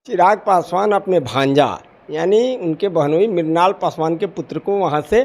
चिराग पासवान अपने भांजा यानी उनके बहनोई मृणाल पासवान के पुत्र को वहाँ से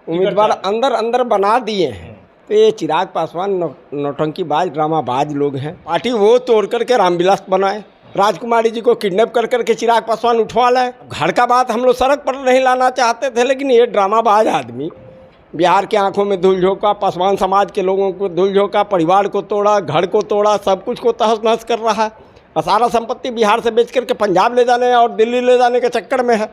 उम्मीदवार अंदर बना दिए हैं। तो ये चिराग पासवान नौटंकीबाज ड्रामाबाज लोग हैं। पार्टी वो तोड़ करके रामविलास बनाए, राजकुमारी जी को किडनैप कर करके चिराग पासवान उठवा लाए। घर का बात हम लोग सड़क पर नहीं लाना चाहते थे, लेकिन ये ड्रामाबाज आदमी बिहार के आंखों में धूल झोंका, पासवान समाज के लोगों को धूल झोंका, परिवार को तोड़ा, घर को तोड़ा, सब कुछ को तहस नहस कर रहा है। और सारा संपत्ति बिहार से बेच करके पंजाब ले जाने और दिल्ली ले जाने के चक्कर में है।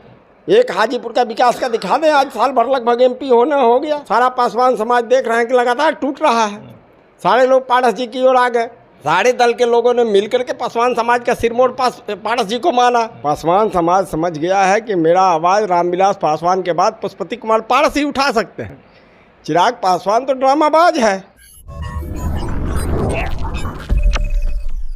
एक हाजीपुर का विकास का दिखा दें, आज साल भर लगभग MP होना हो गया। सारा पासवान समाज देख रहे हैं कि लगातार टूट रहा है। सारे लोग पारस जी की ओर आ गए। सारे दल के लोगों ने मिलकर के पासवान समाज का सिरमौर पारस जी को माना। पासवान समाज समझ गया है कि मेरा आवाज़ रामविलास पासवान के बाद पशुपति कुमार पारस ही उठा सकते हैं। चिराग पासवान तो ड्रामाबाज है।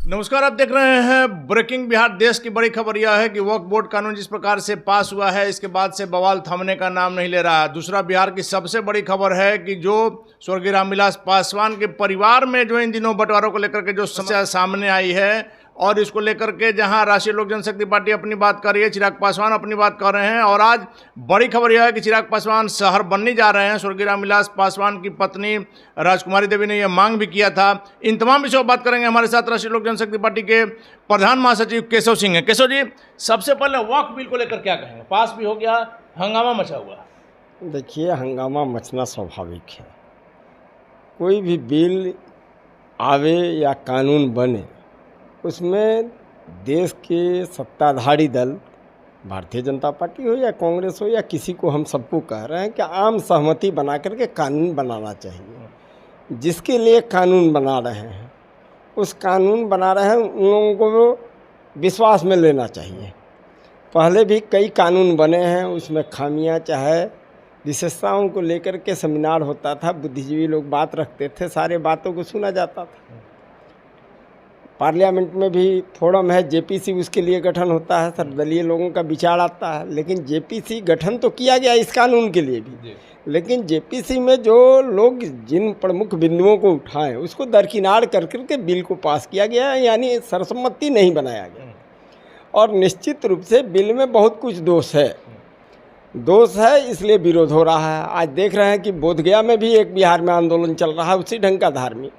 नमस्कार, आप देख रहे हैं ब्रेकिंग बिहार। देश की बड़ी खबर यह है कि वक्फ बोर्ड कानून जिस प्रकार से पास हुआ है, इसके बाद से बवाल थमने का नाम नहीं ले रहा है। दूसरा, बिहार की सबसे बड़ी खबर है कि जो स्वर्गीय रामविलास पासवान के परिवार में जो इन दिनों बंटवारों को लेकर के जो समस्या सामने आई है, और इसको लेकर के जहां राष्ट्रीय लोक जनशक्ति पार्टी अपनी बात कर रही है, चिराग पासवान अपनी बात कर रहे हैं। और आज बड़ी खबर यह है कि चिराग पासवान शहर बनने जा रहे हैं। स्वर्गीय रामविलास पासवान की पत्नी राजकुमारी देवी ने यह मांग भी किया था। इन तमाम विषयों पर बात करेंगे। हमारे साथ राष्ट्रीय लोक जनशक्ति पार्टी के प्रधान महासचिव केशव सिंह हैं। केशव जी, सबसे पहले वक्फ बिल को लेकर क्या कहेंगे? पास भी हो गया, हंगामा मचा हुआ। देखिए, हंगामा मचना स्वाभाविक है। कोई भी बिल आवे या कानून बने, उसमें देश के सत्ताधारी दल, भारतीय जनता पार्टी हो या कांग्रेस हो या किसी को, हम सबको कह रहे हैं कि आम सहमति बना करके कानून बनाना चाहिए। जिसके लिए कानून बना रहे हैं, उस कानून बना रहे हैं उन लोगों को विश्वास में लेना चाहिए। पहले भी कई कानून बने हैं, उसमें खामियां चाहे विशेषताओं को लेकर के सेमिनार होता था, बुद्धिजीवी लोग बात रखते थे, सारे बातों को सुना जाता था। पार्लियामेंट में भी फोरम है, JPC उसके लिए गठन होता है, सर्वदलीय लोगों का विचार आता है। लेकिन JPC गठन तो किया गया इस कानून के लिए भी, लेकिन JPC में जो लोग जिन प्रमुख बिंदुओं को उठाएं, उसको दरकिनार कर करके बिल को पास किया गया है, यानी सर्वसम्मति नहीं बनाया गया। और निश्चित रूप से बिल में बहुत कुछ दोष है, इसलिए विरोध हो रहा है। आज देख रहे हैं कि बोधगया में भी एक बिहार में आंदोलन चल रहा है, उसी ढंग का धार्मिक,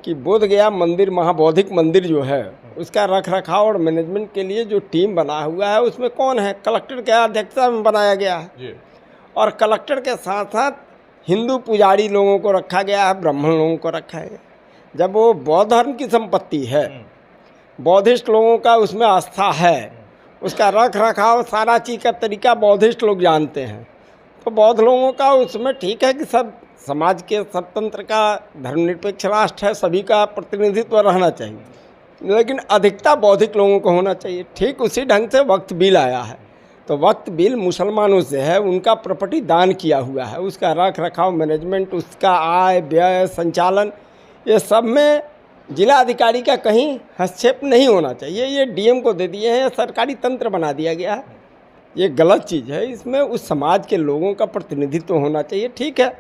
कि बोधगया मंदिर, महाबौद्धिक मंदिर जो है, उसका रख रखाव और मैनेजमेंट के लिए जो टीम बना हुआ है, उसमें कौन है? कलेक्टर के अध्यक्षता में बनाया गया है। और कलेक्टर के साथ साथ हिंदू पुजारी लोगों को रखा गया है, ब्राह्मण लोगों को रखा है। जब वो बौद्ध धर्म की संपत्ति है, बौद्धिस्ट लोगों का उसमें आस्था है, उसका रख रखाव सारा चीज़ का तरीका बौद्धिस्ट लोग जानते हैं, तो बौद्ध लोगों का उसमें ठीक है कि सब समाज के स्वतंत्र का धर्मनिरपेक्ष राष्ट्र है, सभी का प्रतिनिधित्व रहना चाहिए, लेकिन अधिकता बौद्धिक लोगों को होना चाहिए। ठीक उसी ढंग से वक्फ बिल आया है, तो वक्फ बिल मुसलमानों से है, उनका प्रॉपर्टी दान किया हुआ है, उसका रख रखाव, मैनेजमेंट, उसका आय व्यय, संचालन, ये सब में जिला अधिकारी का कहीं हस्तक्षेप नहीं होना चाहिए। ये DM को दे दिए हैं, सरकारी तंत्र बना दिया गया है, ये गलत चीज़ है। इसमें उस समाज के लोगों का प्रतिनिधित्व होना चाहिए। ठीक है,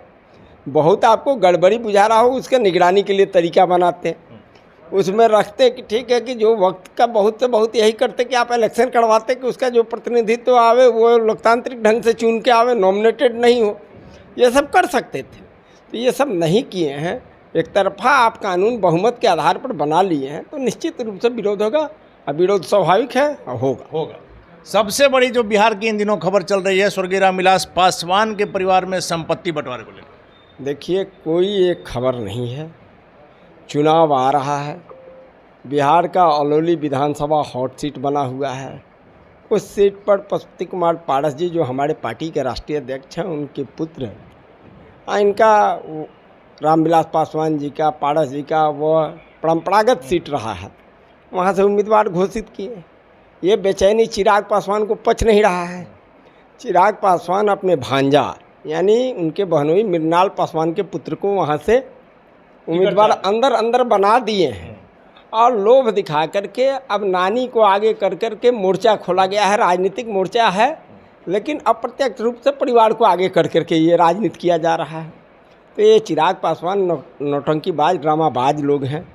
बहुत आपको गड़बड़ी बुझा रहा हो, उसके निगरानी के लिए तरीका बनाते हैं, उसमें रखते कि ठीक है कि जो वक्त का बहुत से बहुत यही करते कि आप इलेक्शन करवाते कि उसका जो प्रतिनिधित्व आवे वो लोकतांत्रिक ढंग से चुन के आवे, नॉमिनेटेड नहीं हो, ये सब कर सकते थे। तो ये सब नहीं किए हैं। एक तरफा आप कानून बहुमत के आधार पर बना लिए हैं, तो निश्चित रूप से विरोध होगा। अब विरोध स्वाभाविक है और होगा। सबसे बड़ी जो बिहार की इन दिनों खबर चल रही है, स्वर्गीय रामविलास पासवान के परिवार में संपत्ति बंटवारे को लेकर। देखिए, कोई एक खबर नहीं है। चुनाव आ रहा है, बिहार का अलौली विधानसभा हॉट सीट बना हुआ है। उस सीट पर पशुपति कुमार पारस जी, जो हमारे पार्टी के राष्ट्रीय अध्यक्ष हैं, उनके पुत्र हैं। इनका रामविलास पासवान जी का, पारस जी का वो परंपरागत सीट रहा है, वहाँ से उम्मीदवार घोषित किए। ये बेचैनी चिराग पासवान को पच नहीं रहा है। चिराग पासवान अपने भांजा यानी उनके बहनोई मृणाल पासवान के पुत्र को वहाँ से उम्मीदवार अंदर बना दिए हैं। और लोभ दिखा करके अब नानी को आगे कर करके मोर्चा खोला गया है, राजनीतिक मोर्चा है, लेकिन अप्रत्यक्ष रूप से परिवार को आगे कर करके ये राजनीति किया जा रहा है। तो ये चिराग पासवान नौटंकीबाज ड्रामाबाज लोग हैं।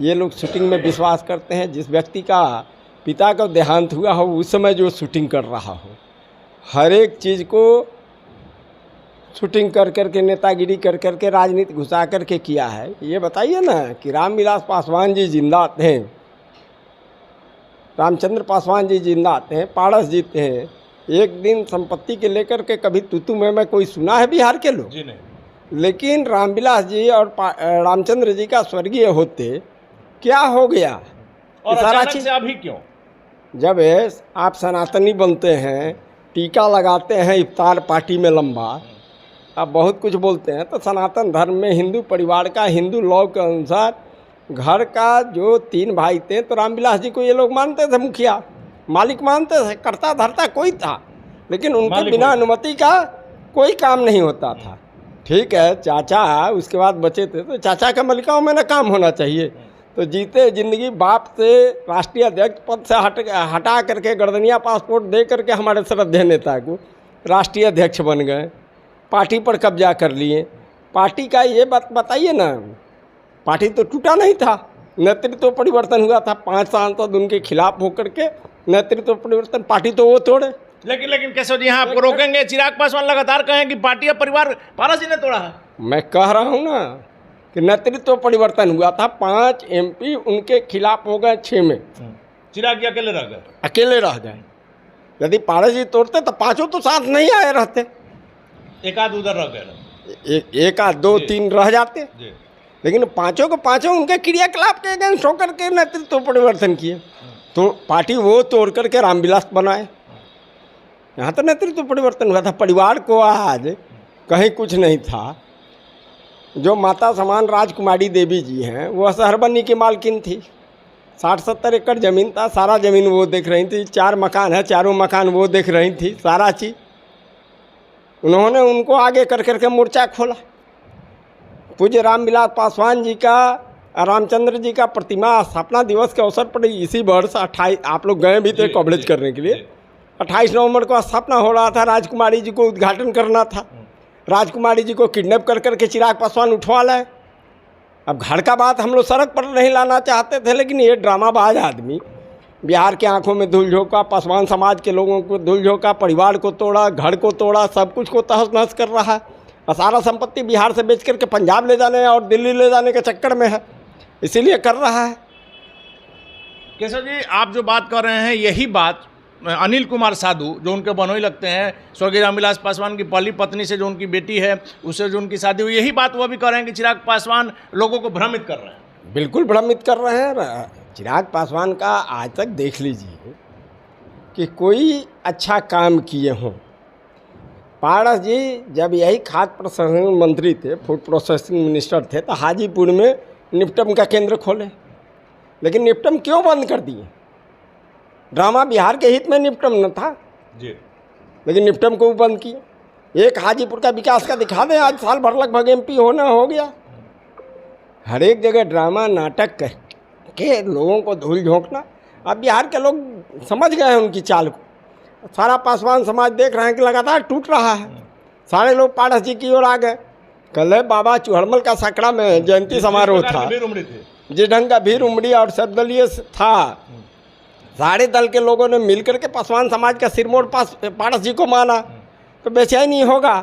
ये लोग शूटिंग में विश्वास करते हैं। जिस व्यक्ति का पिता का देहांत हुआ हो उस समय जो शूटिंग कर रहा हो, हर एक चीज़ को शूटिंग कर करके नेतागिरी कर करके राजनीति घुसा करके किया है। ये बताइए ना कि रामविलास पासवान जी जिंदा थे, रामचंद्र पासवान जी जिंदा थे, पारस जी थे, एक दिन संपत्ति के लेकर के कभी तू मैं कोई सुना है बिहार के लोग? जी नहीं। लेकिन रामविलास जी और रामचंद्र जी का स्वर्गीय होते क्या हो गया? और सारा अचानक चीज से अभी क्यों? जब आप सनातनी बनते हैं, टीका लगाते हैं इफ्तार पार्टी में लंबा, आप बहुत कुछ बोलते हैं, तो सनातन धर्म में हिंदू परिवार का हिंदू लॉ के अनुसार घर का जो 3 भाई थे तो रामविलास जी को ये लोग मानते थे मुखिया, मालिक मानते थे, करता धरता कोई था, लेकिन उनके बिना अनुमति का कोई काम नहीं होता था। ठीक है, चाचा उसके बाद बचे थे तो चाचा का मलिकाओं में ना काम होना चाहिए, तो जीते जिंदगी बाप से राष्ट्रीय अध्यक्ष पद से हटा करके गर्दनिया पासपोर्ट दे करके हमारे श्रद्धेय नेता को राष्ट्रीय अध्यक्ष बन गए, पार्टी पर कब्जा कर लिए। पार्टी का ये बात बताइए ना, पार्टी तो टूटा नहीं था, नेतृत्व परिवर्तन हुआ था। 5 सांसद उनके खिलाफ होकर के नेतृत्व परिवर्तन, पार्टी तो वो तोड़े। लेकिन केशव जी, यहाँ आपको रोकेंगे। चिराग पासवान लगातार कहें कि पार्टी और परिवार पारस जी ने तोड़ा है। मैं कह रहा हूँ ना कि नेतृत्व परिवर्तन हुआ था, 5 MP उनके खिलाफ हो गए, 6 में चिराग जी अकेले रह गए। अकेले रह गए। यदि पारस जी तोड़ते तो 5 तो साथ नहीं आए रहते, एक आध उधर रह गए, एक आध 2 3 रह जाते, लेकिन 5 को 5 उनके क्रियाकलाप के अगेंस्ट होकर के नेतृत्व परिवर्तन किए, तो पार्टी वो तोड़ करके रामविलास बनाए। यहाँ तो नेतृत्व परिवर्तन हुआ था। परिवार को आज कहीं कुछ नहीं था। जो माता समान राजकुमारी देवी जी हैं वह शहरबनी की मालकिन थी, 60-70 एकड़ ज़मीन था, सारा ज़मीन वो देख रही थी। 4 मकान है, चारों मकान वो देख रही थी, सारा चीज़ उन्होंने उनको आगे कर करके मोर्चा खोला। पूज्य रामविलास पासवान जी का, रामचंद्र जी का प्रतिमा स्थापना दिवस के अवसर पर इसी वर्ष 28, आप लोग गए भी थे कवरेज करने के लिए, 28 नवंबर को स्थापना हो रहा था। राजकुमारी जी को उद्घाटन करना था। राजकुमारी जी को किडनैप कर करके चिराग पासवान उठवा लाए। अब घर का बात हम लोग सड़क पर नहीं लाना चाहते थे, लेकिन ये ड्रामाबाज आदमी बिहार के आंखों में धूल झोंका, पासवान समाज के लोगों को धूल झोंका, परिवार को तोड़ा, घर को तोड़ा, सब कुछ को तहस नहस कर रहा है। और सारा संपत्ति बिहार से बेच करके पंजाब ले जाने और दिल्ली ले जाने के चक्कर में है, इसीलिए कर रहा है। केशव जी, आप जो बात कर रहे हैं यही बात अनिल कुमार साधु, जो उनके बनोई लगते हैं, स्वर्गीय रामविलास पासवान की पहली पत्नी से जो उनकी बेटी है उससे जो उनकी शादी हुई, यही बात वो भी कर रहे हैं कि चिराग पासवान लोगों को भ्रमित कर रहे हैं। बिल्कुल भ्रमित कर रहे हैं। चिराग पासवान का आज तक देख लीजिए कि कोई अच्छा काम किए हों। पारस जी जब यही खाद्य प्रसंस्करण मंत्री थे, फूड प्रोसेसिंग मिनिस्टर थे, तो हाजीपुर में निपटम का केंद्र खोले, लेकिन निपटम क्यों बंद कर दिए? ड्रामा बिहार के हित में निपटम न था जी, लेकिन निपटम को बंद किए। एक हाजीपुर का विकास का दिखा दें, आज साल भर लगभग MP होना हो गया। हर एक जगह ड्रामा नाटक कर के लोगों को धूल झोंकना। अब बिहार के लोग समझ गए हैं उनकी चाल को। सारा पासवान समाज देख रहे हैं कि लगातार टूट रहा है। सारे लोग पारस जी की ओर आ गए। कल बाबा चूहड़मल का सकड़ा में जयंती समारोह था, जिस ढंग का भीड़ उमड़ी और सर्वदलीय था, सारे दल के लोगों ने मिलकर के पासवान समाज का सिरमौर पारस जी को माना, तो बेचैनी होगा,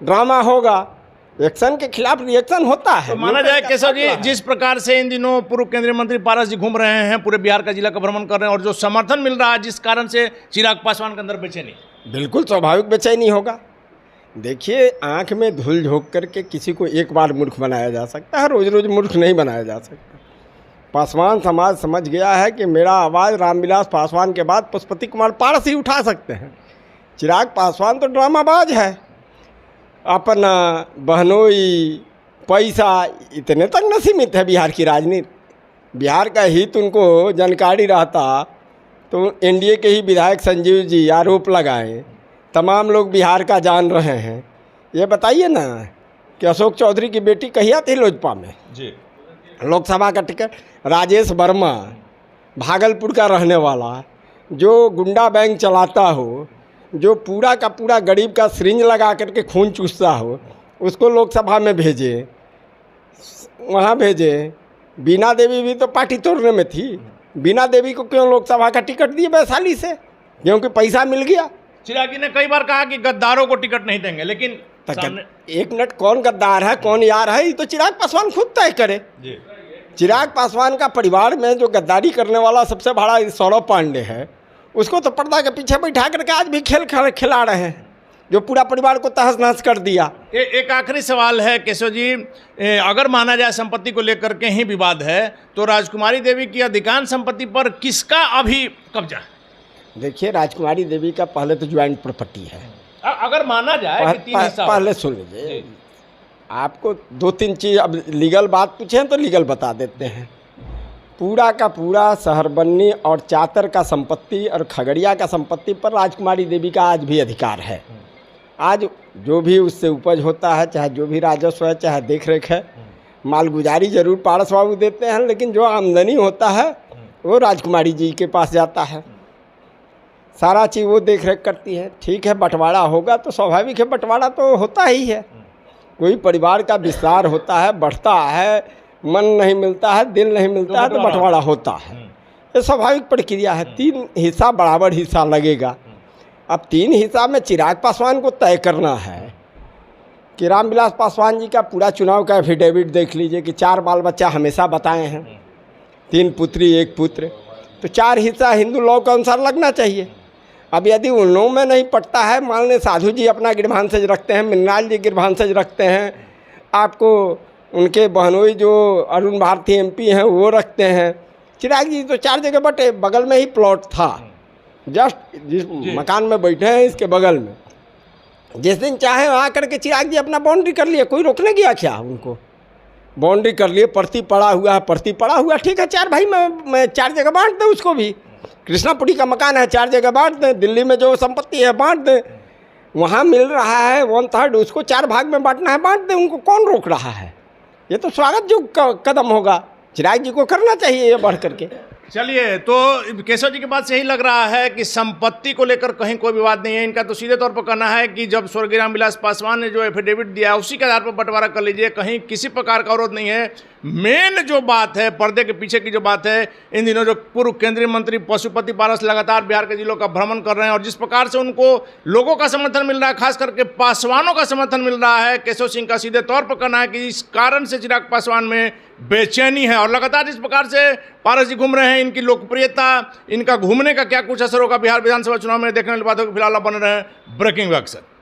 ड्रामा होगा, एक्शन के खिलाफ रिएक्शन होता है। तो माना जाए केशव जी, जिस प्रकार से इन दिनों पूर्व केंद्रीय मंत्री पारस जी घूम रहे हैं, पूरे बिहार का जिला का भ्रमण कर रहे हैं, और जो समर्थन मिल रहा है जिस कारण से चिराग पासवान के अंदर बेचैनी, बिल्कुल स्वाभाविक बेचैनी होगा। देखिए, आंख में धूल झोंक करके किसी को एक बार मूर्ख बनाया जा सकता है, रोज रोज मूर्ख नहीं बनाया जा सकता। पासवान समाज समझ गया है कि मेरा आवाज़ रामविलास पासवान के बाद पशुपति कुमार पारस ही उठा सकते हैं। चिराग पासवान तो ड्रामाबाज है, अपना बहनोई पैसा इतने तक न सीमित है बिहार की राजनीति। बिहार का हित उनको जानकारी रहता तो NDA के ही विधायक संजीव जी आरोप लगाए, तमाम लोग बिहार का जान रहे हैं। ये बताइए ना कि अशोक चौधरी की बेटी कहिया थी लोजपा में जी, लोकसभा का टिकट। राजेश वर्मा भागलपुर का रहने वाला, जो गुंडा बैंक चलाता हो, जो पूरा का पूरा गरीब का सिरिंज लगा करके खून चूसता हो, उसको लोकसभा में भेजे, वहाँ भेजे। बीना देवी भी तो पार्टी तोड़ने में थी, बीना देवी को क्यों लोकसभा का टिकट दिए वैशाली से? क्योंकि पैसा मिल गया। चिराग जी ने कई बार कहा कि गद्दारों को टिकट नहीं देंगे, लेकिन एक मिनट, कौन गद्दार है कौन यार है, ये तो चिराग पासवान खुद तय करे। जी। चिराग पासवान का परिवार में जो गद्दारी करने वाला सबसे बड़ा सौरभ पांडे है, उसको तो पर्दा के पीछे बैठा करके आज भी खेल खिला रहे हैं, जो पूरा परिवार को तहस नहस कर दिया। एक आखिरी सवाल है केशव जी, अगर माना जाए संपत्ति को लेकर के ही विवाद है, तो राजकुमारी देवी की अधिकांश संपत्ति पर किसका अभी कब्जा है? देखिए, राजकुमारी देवी का पहले तो ज्वाइंट प्रॉपर्टी है। अगर माना जाए कि 3 हिस्सा पहले सुन लीजिए, आपको 2-3 चीज़, अब लीगल बात पूछें तो लीगल बता देते हैं। पूरा का पूरा शहरबन्नी और चातर का संपत्ति और खगड़िया का संपत्ति पर राजकुमारी देवी का आज भी अधिकार है। आज जो भी उससे उपज होता है, चाहे जो भी राजस्व है, चाहे देख रेख है, मालगुजारी जरूर पारस बाबू देते हैं, लेकिन जो आमदनी होता है वो राजकुमारी जी के पास जाता है। सारा चीज़ वो देख रेख करती है। ठीक है, बंटवारा होगा तो स्वाभाविक है, बंटवारा तो होता ही है। कोई परिवार का विस्तार होता है, बढ़ता है, मन नहीं मिलता है, दिल नहीं मिलता है, तो बंटवारा होता है। ये स्वाभाविक प्रक्रिया है। 3 हिस्सा बराबर हिस्सा लगेगा। अब 3 हिस्सा में चिराग पासवान को तय करना है कि रामविलास पासवान जी का पूरा चुनाव का एफिडेविट देख लीजिए कि 4 बाल बच्चा हमेशा बताए हैं, 3 पुत्री 1 पुत्र, तो 4 हिस्सा हिंदू लॉ के अनुसार लगना चाहिए। अब यदि उन लोगों में नहीं पड़ता है, मान लें साधु जी अपना गिरभांसज रखते हैं, मिन्नाल जी गिरभांसज रखते हैं, आपको उनके बहनोई जो अरुण भारती MP हैं वो रखते हैं, चिराग जी तो 4 जगह बटे, बगल में ही प्लॉट था, जस्ट जिस मकान में बैठे हैं इसके बगल में। जिस दिन चाहे वहाँ करके चिराग जी अपना बाउंड्री कर लिए, कोई रोकने गया क्या उनको? बाउंड्री कर लिए, परती पड़ा हुआ है, परती पड़ा हुआ, ठीक है, 4 भाई मैं 4 जगह बांट दें उसको भी। कृष्णापुरी का मकान है, 4 जगह बांट दें। दिल्ली में जो संपत्ति है बांट दें, वहाँ मिल रहा है 1/3, उसको 4 भाग में बांटना है, बांट दें, उनको कौन रोक रहा है? ये तो स्वागत जो कदम होगा, चिराग जी को करना चाहिए ये बढ़ करके। चलिए, तो केशव जी की बात से यही लग रहा है कि संपत्ति को लेकर कहीं कोई विवाद नहीं है। इनका तो सीधे तौर पर कहना है कि जब स्वर्गीय रामविलास पासवान ने जो एफिडेविट दिया है उसी के आधार पर बंटवारा कर लीजिए, कहीं किसी प्रकार का विरोध नहीं है। मेन जो बात है, पर्दे के पीछे की जो बात है, इन दिनों जो पूर्व केंद्रीय मंत्री पशुपति पारस लगातार बिहार के जिलों का भ्रमण कर रहे हैं और जिस प्रकार से उनको लोगों का समर्थन मिल रहा है, खास करके पासवानों का समर्थन मिल रहा है, केशव सिंह का सीधे तौर पर कहना है कि इस कारण से चिराग पासवान में बेचैनी है। और लगातार जिस प्रकार से पारस जी घूम रहे हैं, इनकी लोकप्रियता, इनका घूमने का क्या कुछ असर होगा बिहार विधानसभा चुनाव में, देखने वाली बात होगी। फिलहाल बने रहे ब्रेकिंग अक्सर।